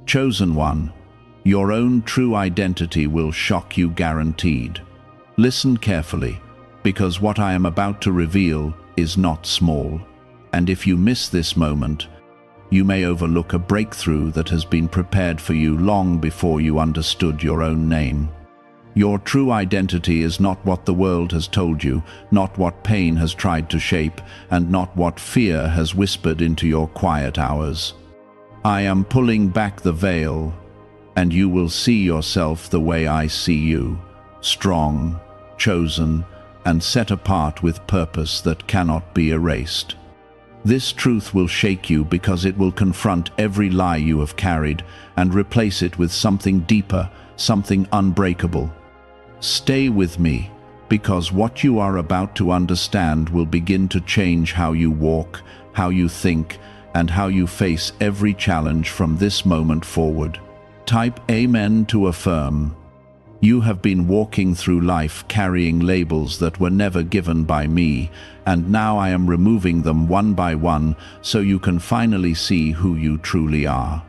Chosen one, your own true identity will shock you guaranteed. Listen carefully, because what I am about to reveal is not small. And if you miss this moment, you may overlook a breakthrough that has been prepared for you long before you understood your own name. Your true identity is not what the world has told you, not what pain has tried to shape, and not what fear has whispered into your quiet hours. I am pulling back the veil, and you will see yourself the way I see you, strong, chosen, and set apart with purpose that cannot be erased. This truth will shake you because it will confront every lie you have carried and replace it with something deeper, something unbreakable. Stay with me, because what you are about to understand will begin to change how you walk, how you think, and how you face every challenge from this moment forward. Type Amen to affirm. You have been walking through life carrying labels that were never given by me, and now I am removing them one by one so you can finally see who you truly are.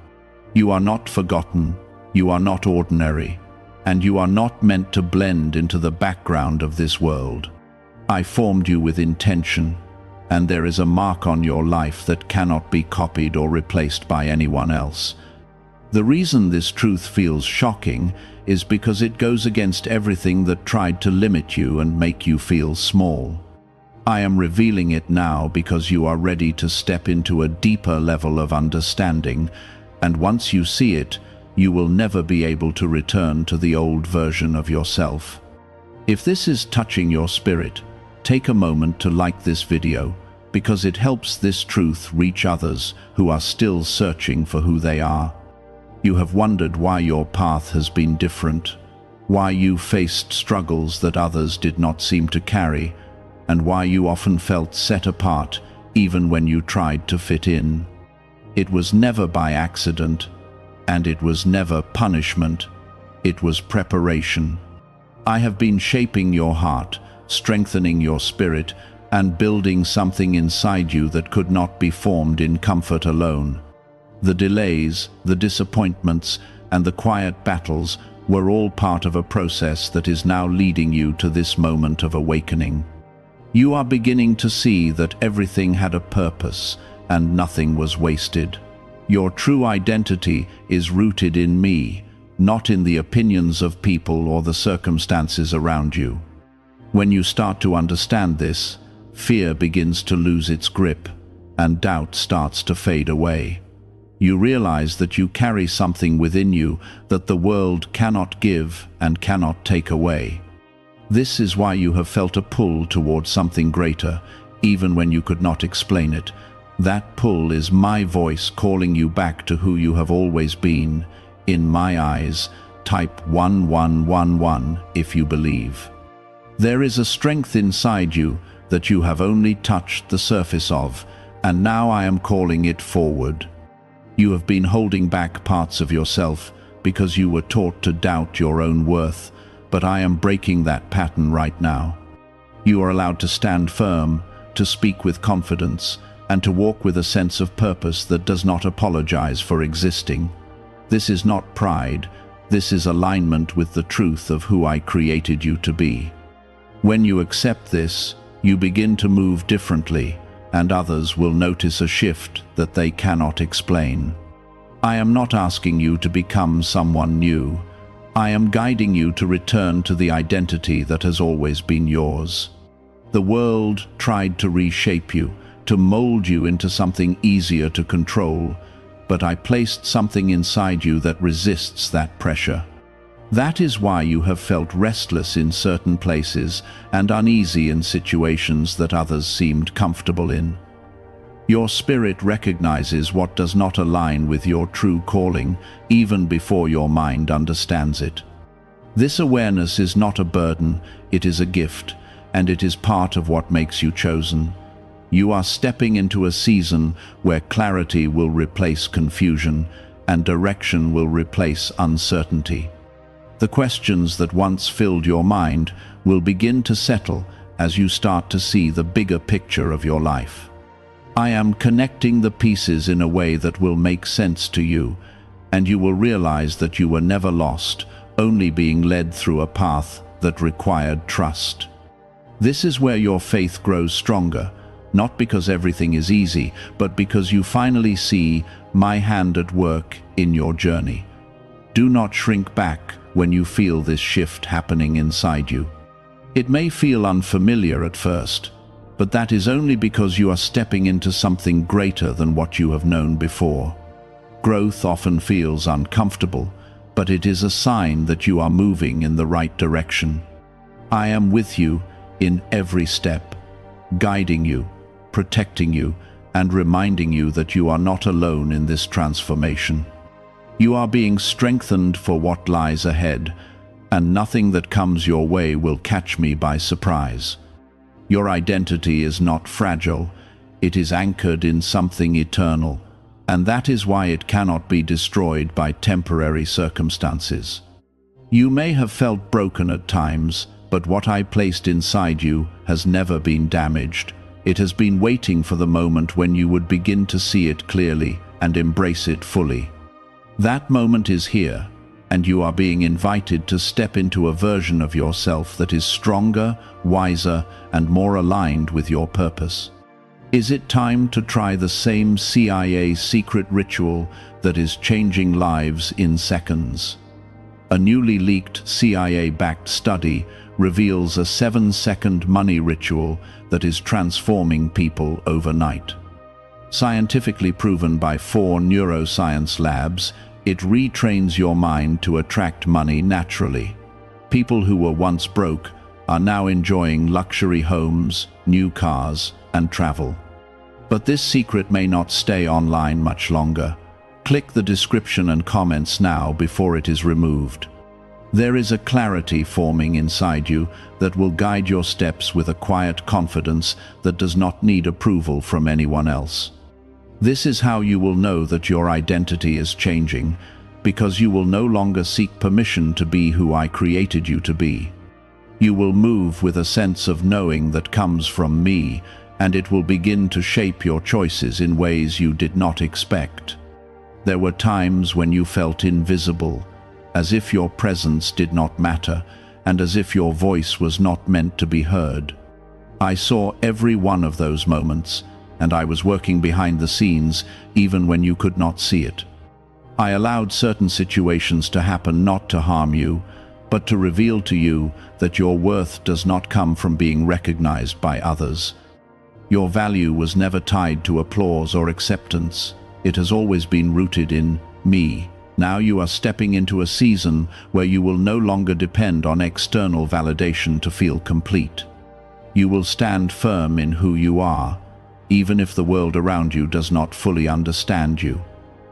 You are not forgotten, you are not ordinary, and you are not meant to blend into the background of this world. I formed you with intention, and there is a mark on your life that cannot be copied or replaced by anyone else. The reason this truth feels shocking is because it goes against everything that tried to limit you and make you feel small. I am revealing it now because you are ready to step into a deeper level of understanding, and once you see it, you will never be able to return to the old version of yourself. If this is touching your spirit, take a moment to like this video, because it helps this truth reach others who are still searching for who they are. You have wondered why your path has been different, why you faced struggles that others did not seem to carry, and why you often felt set apart even when you tried to fit in. It was never by accident, and it was never punishment. It was preparation. I have been shaping your heart, strengthening your spirit, and building something inside you that could not be formed in comfort alone. The delays, the disappointments, and the quiet battles were all part of a process that is now leading you to this moment of awakening. You are beginning to see that everything had a purpose and nothing was wasted. Your true identity is rooted in me, not in the opinions of people or the circumstances around you. When you start to understand this, fear begins to lose its grip, and doubt starts to fade away. You realize that you carry something within you that the world cannot give and cannot take away. This is why you have felt a pull towards something greater, even when you could not explain it. That pull is my voice calling you back to who you have always been. In my eyes, type 1111 if you believe. There is a strength inside you that you have only touched the surface of, and now I am calling it forward. You have been holding back parts of yourself because you were taught to doubt your own worth, but I am breaking that pattern right now. You are allowed to stand firm, to speak with confidence, and to walk with a sense of purpose that does not apologize for existing. This is not pride, this is alignment with the truth of who I created you to be. When you accept this, you begin to move differently, and others will notice a shift that they cannot explain. I am not asking you to become someone new. I am guiding you to return to the identity that has always been yours. The world tried to reshape you, to mold you into something easier to control, but I placed something inside you that resists that pressure. That is why you have felt restless in certain places and uneasy in situations that others seemed comfortable in. Your spirit recognizes what does not align with your true calling, even before your mind understands it. This awareness is not a burden, it is a gift, and it is part of what makes you chosen. You are stepping into a season where clarity will replace confusion and direction will replace uncertainty. The questions that once filled your mind will begin to settle as you start to see the bigger picture of your life. I am connecting the pieces in a way that will make sense to you, and you will realize that you were never lost, only being led through a path that required trust. This is where your faith grows stronger, not because everything is easy, but because you finally see my hand at work in your journey. Do not shrink back when you feel this shift happening inside you. It may feel unfamiliar at first, but that is only because you are stepping into something greater than what you have known before. Growth often feels uncomfortable, but it is a sign that you are moving in the right direction. I am with you in every step, guiding you, protecting you, and reminding you that you are not alone in this transformation. You are being strengthened for what lies ahead, and nothing that comes your way will catch me by surprise. Your identity is not fragile, it is anchored in something eternal, and that is why it cannot be destroyed by temporary circumstances. You may have felt broken at times, but what I placed inside you has never been damaged. It has been waiting for the moment when you would begin to see it clearly and embrace it fully. That moment is here, and you are being invited to step into a version of yourself that is stronger, wiser, and more aligned with your purpose. Is it time to try the same CIA secret ritual that is changing lives in seconds? A newly leaked CIA-backed study reveals a 7-second money ritual that is transforming people overnight. Scientifically proven by 4 neuroscience labs, it retrains your mind to attract money naturally. People who were once broke are now enjoying luxury homes, new cars, and travel. But this secret may not stay online much longer. Click the description and comments now before it is removed. There is a clarity forming inside you that will guide your steps with a quiet confidence that does not need approval from anyone else. This is how you will know that your identity is changing, because you will no longer seek permission to be who I created you to be. You will move with a sense of knowing that comes from me, and it will begin to shape your choices in ways you did not expect. There were times when you felt invisible, as if your presence did not matter, and as if your voice was not meant to be heard. I saw every one of those moments, and I was working behind the scenes even when you could not see it. I allowed certain situations to happen not to harm you, but to reveal to you that your worth does not come from being recognized by others. Your value was never tied to applause or acceptance. It has always been rooted in me. Now you are stepping into a season where you will no longer depend on external validation to feel complete. You will stand firm in who you are, even if the world around you does not fully understand you.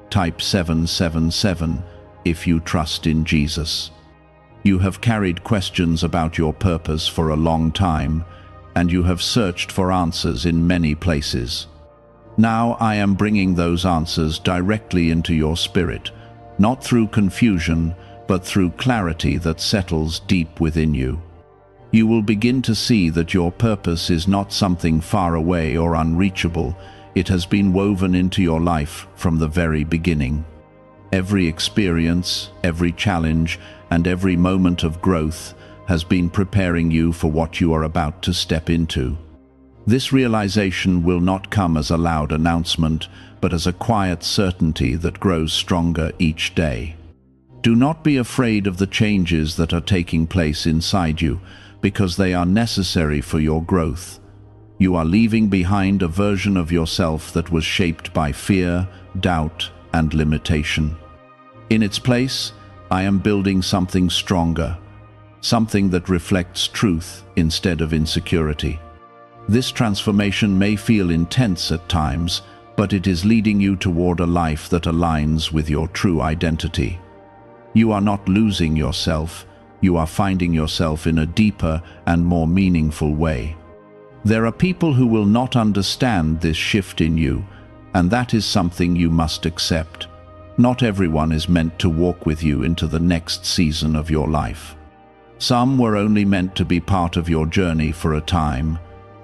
Type 777 if you trust in Jesus. You have carried questions about your purpose for a long time, and you have searched for answers in many places. Now I am bringing those answers directly into your spirit, not through confusion, but through clarity that settles deep within you. You will begin to see that your purpose is not something far away or unreachable. It has been woven into your life from the very beginning. Every experience, every challenge, and every moment of growth has been preparing you for what you are about to step into. This realization will not come as a loud announcement, but as a quiet certainty that grows stronger each day. Do not be afraid of the changes that are taking place inside you, because they are necessary for your growth. You are leaving behind a version of yourself that was shaped by fear, doubt, and limitation. In its place, I am building something stronger, something that reflects truth instead of insecurity. This transformation may feel intense at times, but it is leading you toward a life that aligns with your true identity. You are not losing yourself, you are finding yourself in a deeper and more meaningful way. There are people who will not understand this shift in you, and that is something you must accept. Not everyone is meant to walk with you into the next season of your life. Some were only meant to be part of your journey for a time,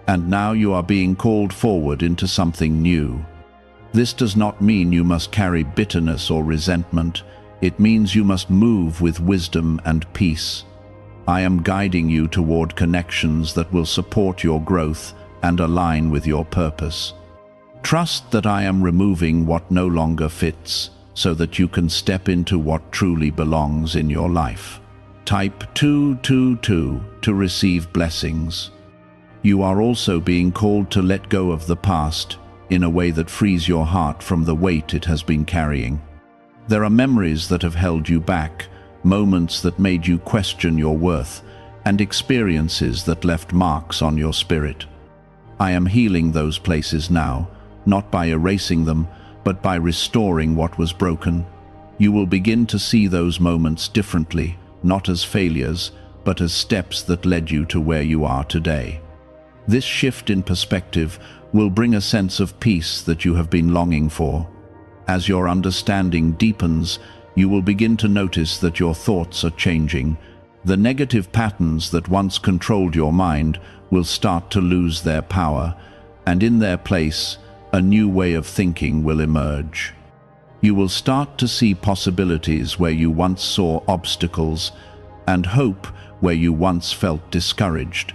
and now you are being called forward into something new. This does not mean you must carry bitterness or resentment. It means you must move with wisdom and peace. I am guiding you toward connections that will support your growth and align with your purpose. Trust that I am removing what no longer fits, so that you can step into what truly belongs in your life. Type 222 to receive blessings. You are also being called to let go of the past in a way that frees your heart from the weight it has been carrying. There are memories that have held you back, moments that made you question your worth, and experiences that left marks on your spirit. I am healing those places now, not by erasing them, but by restoring what was broken. You will begin to see those moments differently, not as failures, but as steps that led you to where you are today. This shift in perspective will bring a sense of peace that you have been longing for. As your understanding deepens, you will begin to notice that your thoughts are changing. The negative patterns that once controlled your mind will start to lose their power, and in their place, a new way of thinking will emerge. You will start to see possibilities where you once saw obstacles, and hope where you once felt discouraged.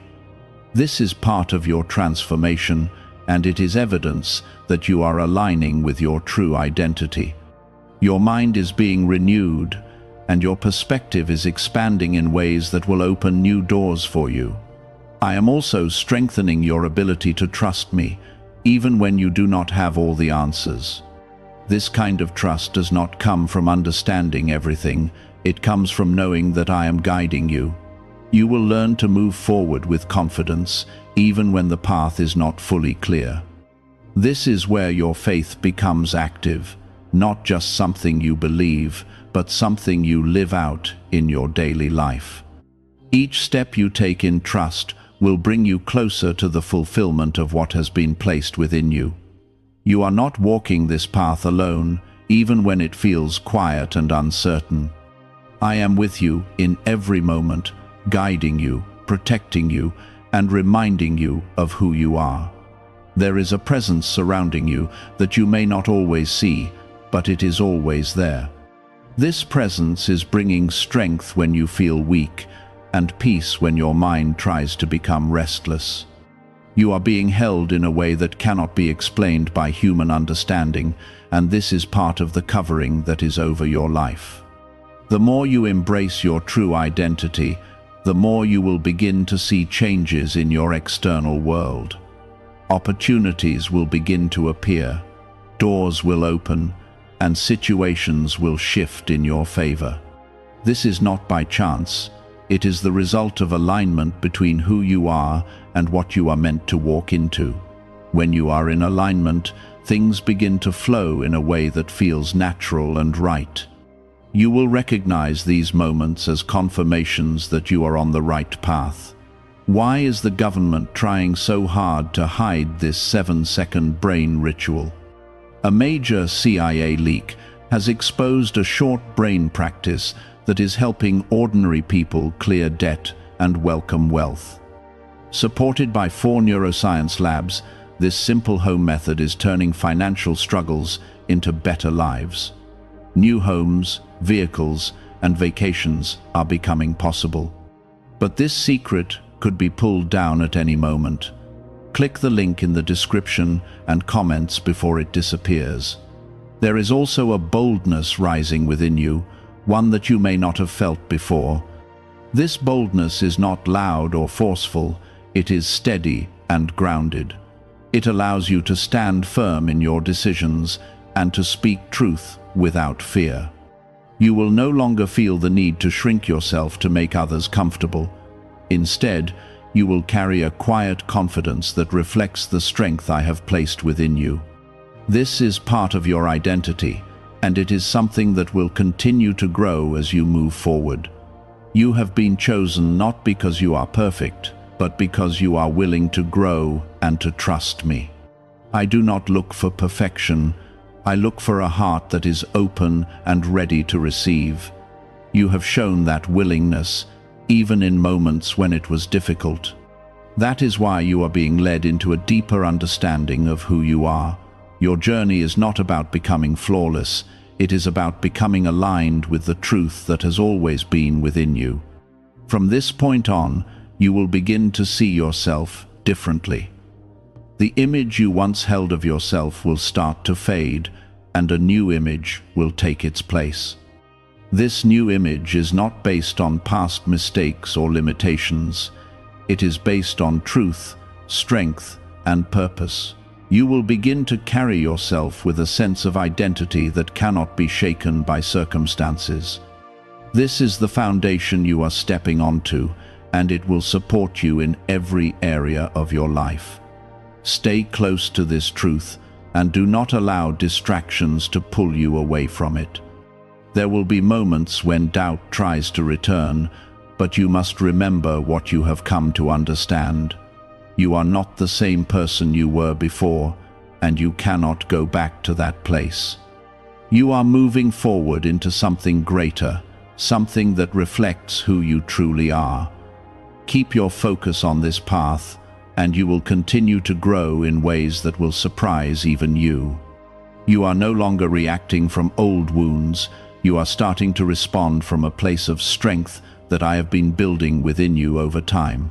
This is part of your transformation, and it is evidence that you are aligning with your true identity. Your mind is being renewed, and your perspective is expanding in ways that will open new doors for you. I am also strengthening your ability to trust me, even when you do not have all the answers. This kind of trust does not come from understanding everything. It comes from knowing that I am guiding you. You will learn to move forward with confidence, even when the path is not fully clear. This is where your faith becomes active, not just something you believe, but something you live out in your daily life. Each step you take in trust will bring you closer to the fulfillment of what has been placed within you. You are not walking this path alone, even when it feels quiet and uncertain. I am with you in every moment, guiding you, protecting you, and reminding you of who you are. There is a presence surrounding you that you may not always see, but it is always there. This presence is bringing strength when you feel weak, and peace when your mind tries to become restless. You are being held in a way that cannot be explained by human understanding, and this is part of the covering that is over your life. The more you embrace your true identity, the more you will begin to see changes in your external world. Opportunities will begin to appear, doors will open, and situations will shift in your favor. This is not by chance. It is the result of alignment between who you are and what you are meant to walk into. When you are in alignment, things begin to flow in a way that feels natural and right. You will recognize these moments as confirmations that you are on the right path. Why is the government trying so hard to hide this 7-second brain ritual? A major CIA leak has exposed a short brain practice that is helping ordinary people clear debt and welcome wealth. Supported by 4 neuroscience labs, this simple home method is turning financial struggles into better lives. New homes, vehicles, and vacations are becoming possible. But this secret could be pulled down at any moment. Click the link in the description and comments before it disappears. There is also a boldness rising within you, one that you may not have felt before. This boldness is not loud or forceful, it is steady and grounded. It allows you to stand firm in your decisions and to speak truth without fear. You will no longer feel the need to shrink yourself to make others comfortable. Instead, you will carry a quiet confidence that reflects the strength I have placed within you. This is part of your identity, and it is something that will continue to grow as you move forward. You have been chosen not because you are perfect, but because you are willing to grow and to trust me. I do not look for perfection. I look for a heart that is open and ready to receive. You have shown that willingness, even in moments when it was difficult. That is why you are being led into a deeper understanding of who you are. Your journey is not about becoming flawless, it is about becoming aligned with the truth that has always been within you. From this point on, you will begin to see yourself differently. The image you once held of yourself will start to fade, and a new image will take its place. This new image is not based on past mistakes or limitations. It is based on truth, strength, and purpose. You will begin to carry yourself with a sense of identity that cannot be shaken by circumstances. This is the foundation you are stepping onto, and it will support you in every area of your life. Stay close to this truth and do not allow distractions to pull you away from it. There will be moments when doubt tries to return, but you must remember what you have come to understand. You are not the same person you were before, and you cannot go back to that place. You are moving forward into something greater, something that reflects who you truly are. Keep your focus on this path, and you will continue to grow in ways that will surprise even you. You are no longer reacting from old wounds, you are starting to respond from a place of strength that I have been building within you over time.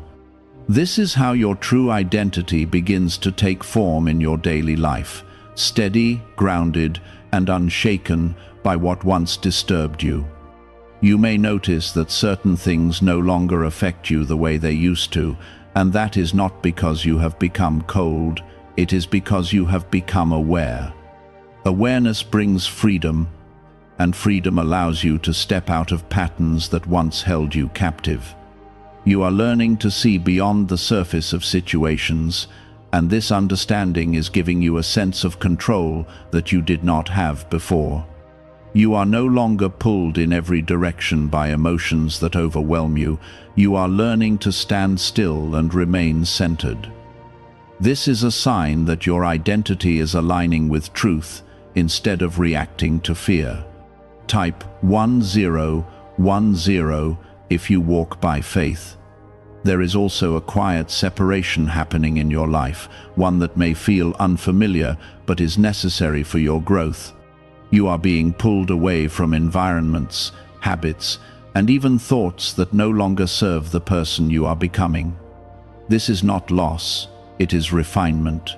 This is how your true identity begins to take form in your daily life, steady, grounded, and unshaken by what once disturbed you. You may notice that certain things no longer affect you the way they used to, and that is not because you have become cold, it is because you have become aware. Awareness brings freedom, and freedom allows you to step out of patterns that once held you captive. You are learning to see beyond the surface of situations, and this understanding is giving you a sense of control that you did not have before. You are no longer pulled in every direction by emotions that overwhelm you. You are learning to stand still and remain centered. This is a sign that your identity is aligning with truth instead of reacting to fear. Type 1010 if you walk by faith. There is also a quiet separation happening in your life, one that may feel unfamiliar but is necessary for your growth. You are being pulled away from environments, habits, and even thoughts that no longer serve the person you are becoming. This is not loss, it is refinement.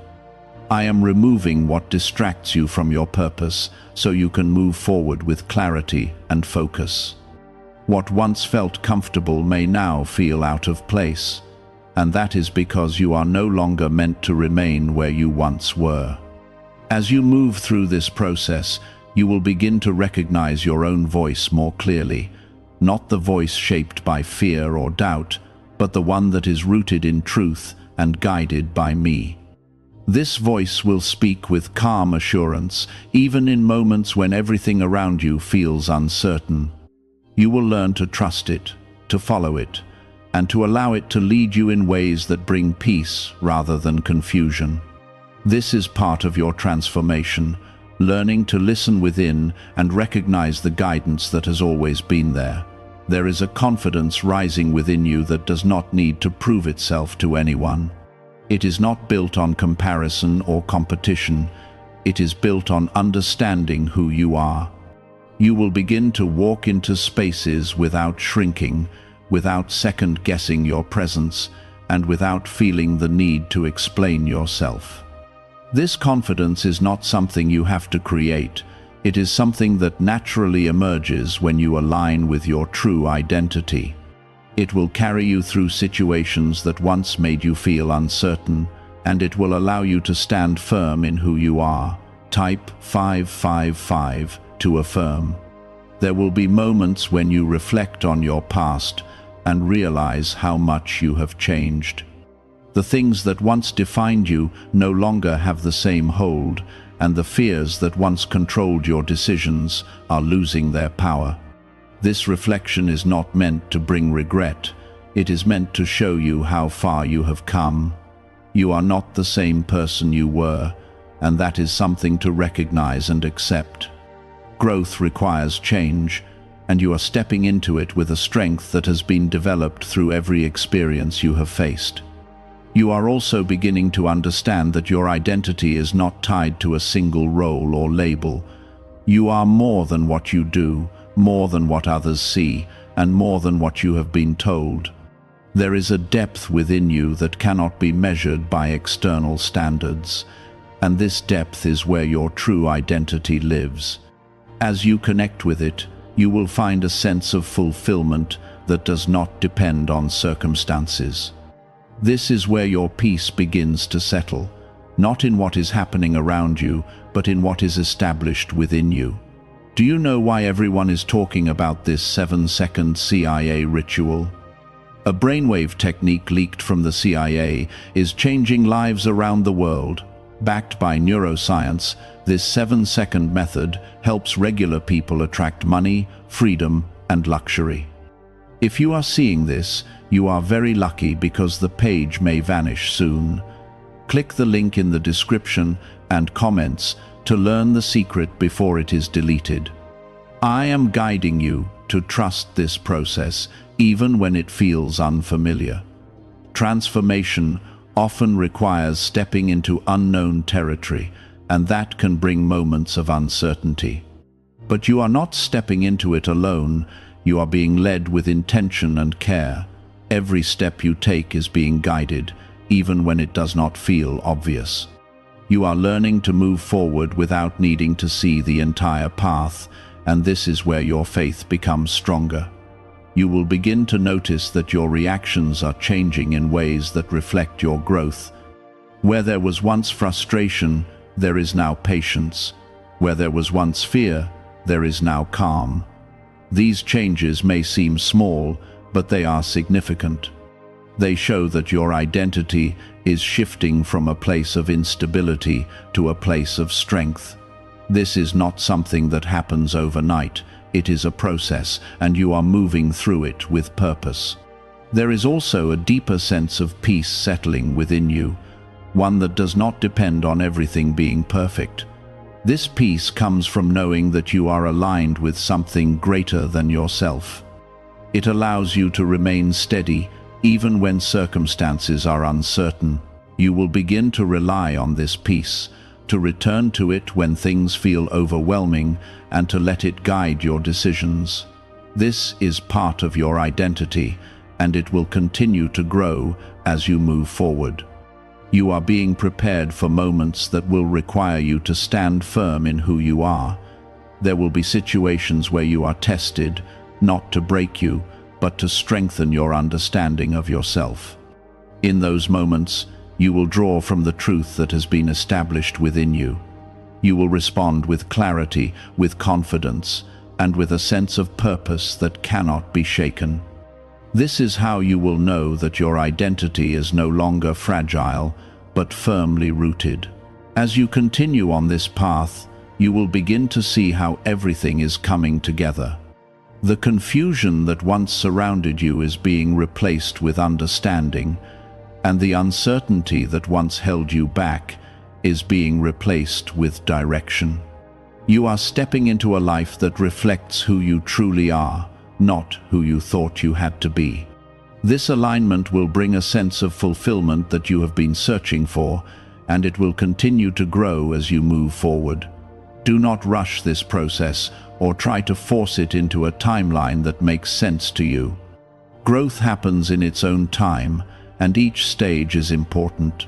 I am removing what distracts you from your purpose so you can move forward with clarity and focus. What once felt comfortable may now feel out of place, and that is because you are no longer meant to remain where you once were. As you move through this process, you will begin to recognize your own voice more clearly, not the voice shaped by fear or doubt, but the one that is rooted in truth and guided by me. This voice will speak with calm assurance, even in moments when everything around you feels uncertain. You will learn to trust it, to follow it, and to allow it to lead you in ways that bring peace rather than confusion. This is part of your transformation, learning to listen within and recognize the guidance that has always been there. There is a confidence rising within you that does not need to prove itself to anyone. It is not built on comparison or competition. It is built on understanding who you are. You will begin to walk into spaces without shrinking, without second-guessing your presence, and without feeling the need to explain yourself. This confidence is not something you have to create. It is something that naturally emerges when you align with your true identity. It will carry you through situations that once made you feel uncertain, and it will allow you to stand firm in who you are. Type 555 to affirm. There will be moments when you reflect on your past and realize how much you have changed. The things that once defined you no longer have the same hold, and the fears that once controlled your decisions are losing their power. This reflection is not meant to bring regret. It is meant to show you how far you have come. You are not the same person you were, and that is something to recognize and accept. Growth requires change, and you are stepping into it with a strength that has been developed through every experience you have faced. You are also beginning to understand that your identity is not tied to a single role or label. You are more than what you do, more than what others see, and more than what you have been told. There is a depth within you that cannot be measured by external standards, and this depth is where your true identity lives. As you connect with it, you will find a sense of fulfillment that does not depend on circumstances. This is where your peace begins to settle, not in what is happening around you, but in what is established within you. Do you know why everyone is talking about this 7-second CIA ritual? A brainwave technique leaked from the CIA is changing lives around the world. Backed by neuroscience, this 7-second method helps regular people attract money, freedom, and luxury. If you are seeing this, you are very lucky because the page may vanish soon. Click the link in the description and comments to learn the secret before it is deleted. I am guiding you to trust this process even when it feels unfamiliar. Transformation often requires stepping into unknown territory, and that can bring moments of uncertainty. But you are not stepping into it alone. You are being led with intention and care. Every step you take is being guided, even when it does not feel obvious. You are learning to move forward without needing to see the entire path, and this is where your faith becomes stronger. You will begin to notice that your reactions are changing in ways that reflect your growth. Where there was once frustration, there is now patience. Where there was once fear, there is now calm. These changes may seem small, but they are significant. They show that your identity is shifting from a place of instability to a place of strength. This is not something that happens overnight. It is a process, and you are moving through it with purpose. There is also a deeper sense of peace settling within you, one that does not depend on everything being perfect. This peace comes from knowing that you are aligned with something greater than yourself. It allows you to remain steady, even when circumstances are uncertain. You will begin to rely on this peace, to return to it when things feel overwhelming, and to let it guide your decisions. This is part of your identity, and it will continue to grow as you move forward. You are being prepared for moments that will require you to stand firm in who you are. There will be situations where you are tested, not to break you, but to strengthen your understanding of yourself. In those moments, you will draw from the truth that has been established within you. You will respond with clarity, with confidence, and with a sense of purpose that cannot be shaken. This is how you will know that your identity is no longer fragile, but firmly rooted. As you continue on this path, you will begin to see how everything is coming together. The confusion that once surrounded you is being replaced with understanding, and the uncertainty that once held you back is being replaced with direction. You are stepping into a life that reflects who you truly are, not who you thought you had to be. This alignment will bring a sense of fulfillment that you have been searching for, and it will continue to grow as you move forward. Do not rush this process or try to force it into a timeline that makes sense to you. Growth happens in its own time, and each stage is important.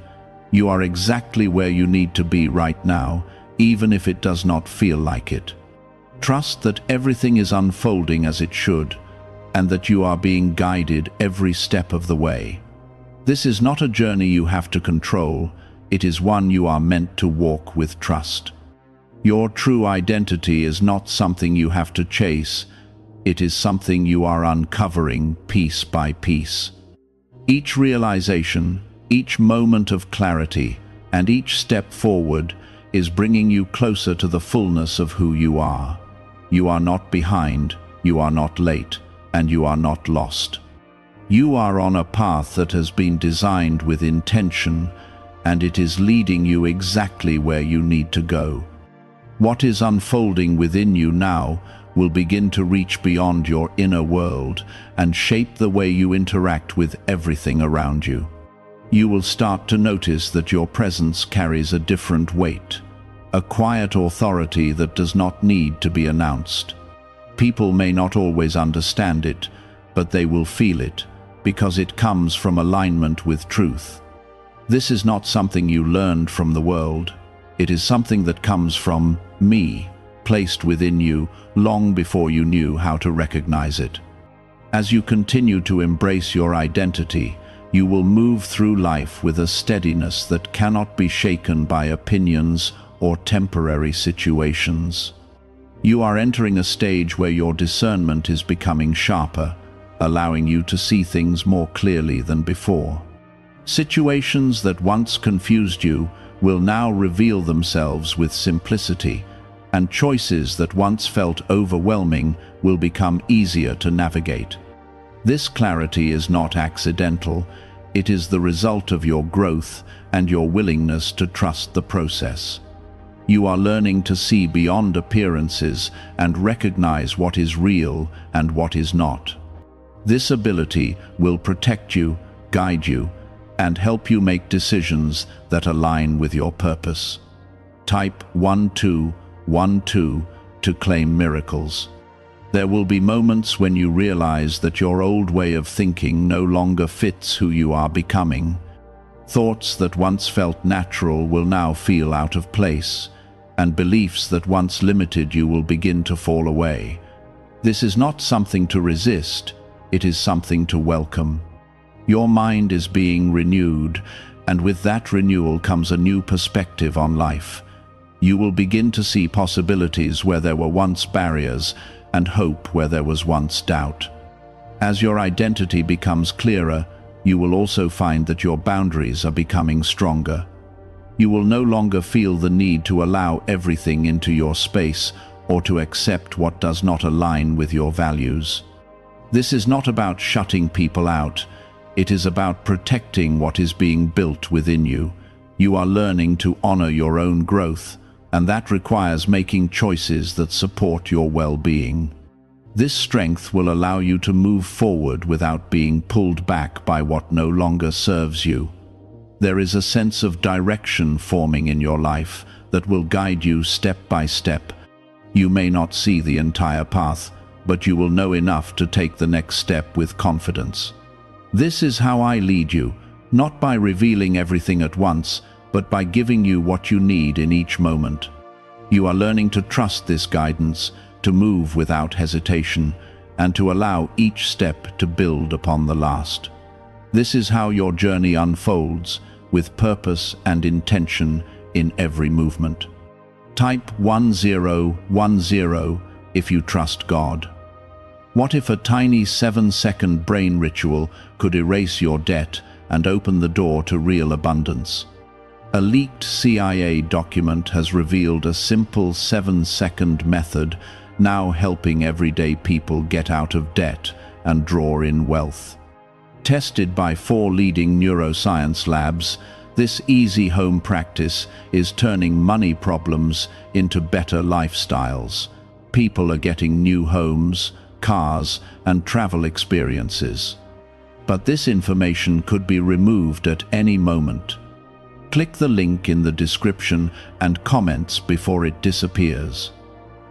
You are exactly where you need to be right now, even if it does not feel like it. Trust that everything is unfolding as it should, and that you are being guided every step of the way. This is not a journey you have to control, it is one you are meant to walk with trust. Your true identity is not something you have to chase, it is something you are uncovering piece by piece. Each realization, each moment of clarity, and each step forward is bringing you closer to the fullness of who you are. You are not behind, you are not late, and you are not lost. You are on a path that has been designed with intention, and it is leading you exactly where you need to go. What is unfolding within you now will begin to reach beyond your inner world and shape the way you interact with everything around you. You will start to notice that your presence carries a different weight, a quiet authority that does not need to be announced. People may not always understand it, but they will feel it, because it comes from alignment with truth. This is not something you learned from the world. It is something that comes from me, placed within you long before you knew how to recognize it. As you continue to embrace your identity, you will move through life with a steadiness that cannot be shaken by opinions or temporary situations. You are entering a stage where your discernment is becoming sharper, allowing you to see things more clearly than before. Situations that once confused you will now reveal themselves with simplicity, and choices that once felt overwhelming will become easier to navigate. This clarity is not accidental. It is the result of your growth and your willingness to trust the process. You are learning to see beyond appearances and recognize what is real and what is not. This ability will protect you, guide you, and help you make decisions that align with your purpose. Type 1212 to claim miracles. There will be moments when you realize that your old way of thinking no longer fits who you are becoming. Thoughts that once felt natural will now feel out of place, and beliefs that once limited you will begin to fall away. This is not something to resist, it is something to welcome. Your mind is being renewed, and with that renewal comes a new perspective on life. You will begin to see possibilities where there were once barriers, and hope where there was once doubt. As your identity becomes clearer, you will also find that your boundaries are becoming stronger. You will no longer feel the need to allow everything into your space or to accept what does not align with your values. This is not about shutting people out. It is about protecting what is being built within you. You are learning to honor your own growth, and that requires making choices that support your well-being. This strength will allow you to move forward without being pulled back by what no longer serves you. There is a sense of direction forming in your life that will guide you step by step. You may not see the entire path, but you will know enough to take the next step with confidence. This is how I lead you, not by revealing everything at once, but by giving you what you need in each moment. You are learning to trust this guidance, to move without hesitation, and to allow each step to build upon the last. This is how your journey unfolds, with purpose and intention in every movement. Type 1010 if you trust God. What if a tiny 7-second brain ritual could erase your debt and open the door to real abundance? A leaked CIA document has revealed a simple 7-second method now helping everyday people get out of debt and draw in wealth. Tested by 4 leading neuroscience labs, this easy home practice is turning money problems into better lifestyles. People are getting new homes, cars, and travel experiences. But this information could be removed at any moment. Click the link in the description and comments before it disappears.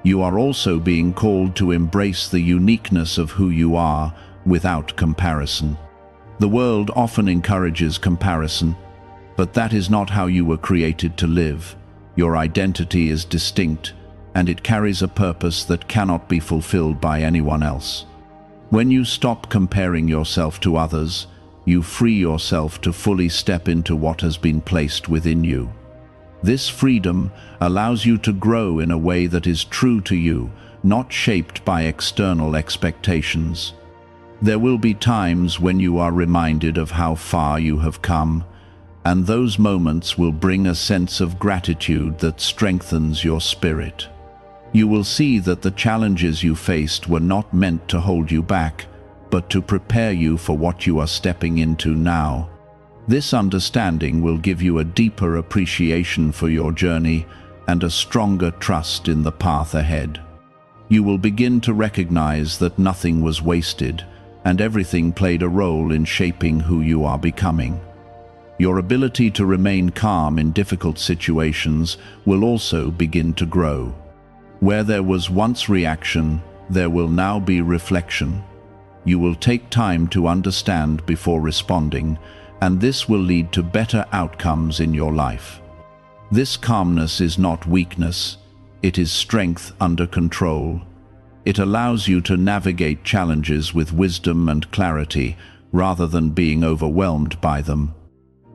You are also being called to embrace the uniqueness of who you are without comparison. The world often encourages comparison, but that is not how you were created to live. Your identity is distinct, and it carries a purpose that cannot be fulfilled by anyone else. When you stop comparing yourself to others, you free yourself to fully step into what has been placed within you. This freedom allows you to grow in a way that is true to you, not shaped by external expectations. There will be times when you are reminded of how far you have come, and those moments will bring a sense of gratitude that strengthens your spirit. You will see that the challenges you faced were not meant to hold you back, but to prepare you for what you are stepping into now. This understanding will give you a deeper appreciation for your journey and a stronger trust in the path ahead. You will begin to recognize that nothing was wasted, and everything played a role in shaping who you are becoming. Your ability to remain calm in difficult situations will also begin to grow. Where there was once reaction, there will now be reflection. You will take time to understand before responding, and this will lead to better outcomes in your life. This calmness is not weakness, it is strength under control. It allows you to navigate challenges with wisdom and clarity, rather than being overwhelmed by them.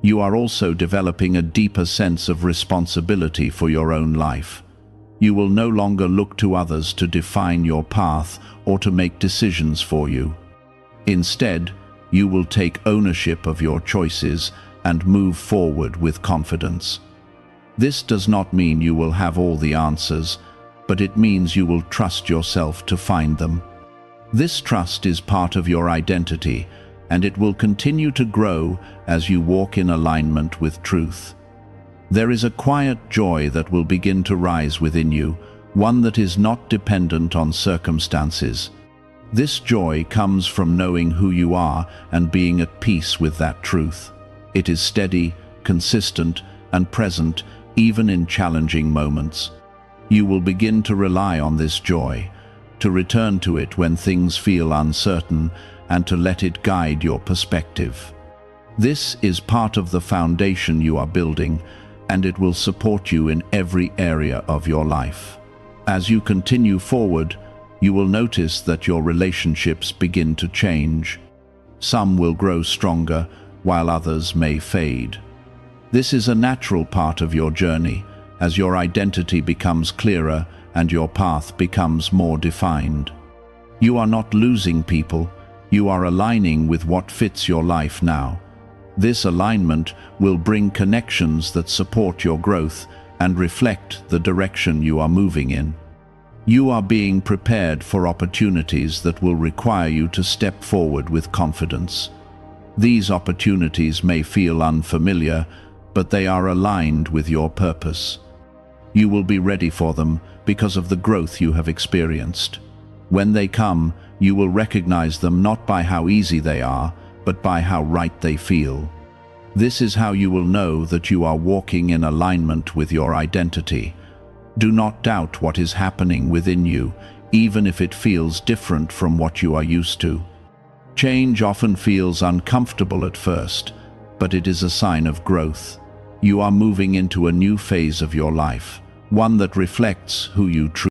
You are also developing a deeper sense of responsibility for your own life. You will no longer look to others to define your path or to make decisions for you. Instead, you will take ownership of your choices and move forward with confidence. This does not mean you will have all the answers, but it means you will trust yourself to find them. This trust is part of your identity, and it will continue to grow as you walk in alignment with truth. There is a quiet joy that will begin to rise within you, one that is not dependent on circumstances. This joy comes from knowing who you are and being at peace with that truth. It is steady, consistent, and present even in challenging moments. You will begin to rely on this joy, to return to it when things feel uncertain, and to let it guide your perspective. This is part of the foundation you are building, and it will support you in every area of your life. As you continue forward, you will notice that your relationships begin to change. Some will grow stronger, while others may fade. This is a natural part of your journey, as your identity becomes clearer and your path becomes more defined. You are not losing people, you are aligning with what fits your life now. This alignment will bring connections that support your growth and reflect the direction you are moving in. You are being prepared for opportunities that will require you to step forward with confidence. These opportunities may feel unfamiliar, but they are aligned with your purpose. You will be ready for them because of the growth you have experienced. When they come, you will recognize them not by how easy they are, but by how right they feel. This is how you will know that you are walking in alignment with your identity. Do not doubt what is happening within you, even if it feels different from what you are used to. Change often feels uncomfortable at first, but it is a sign of growth. You are moving into a new phase of your life, one that reflects who you truly are.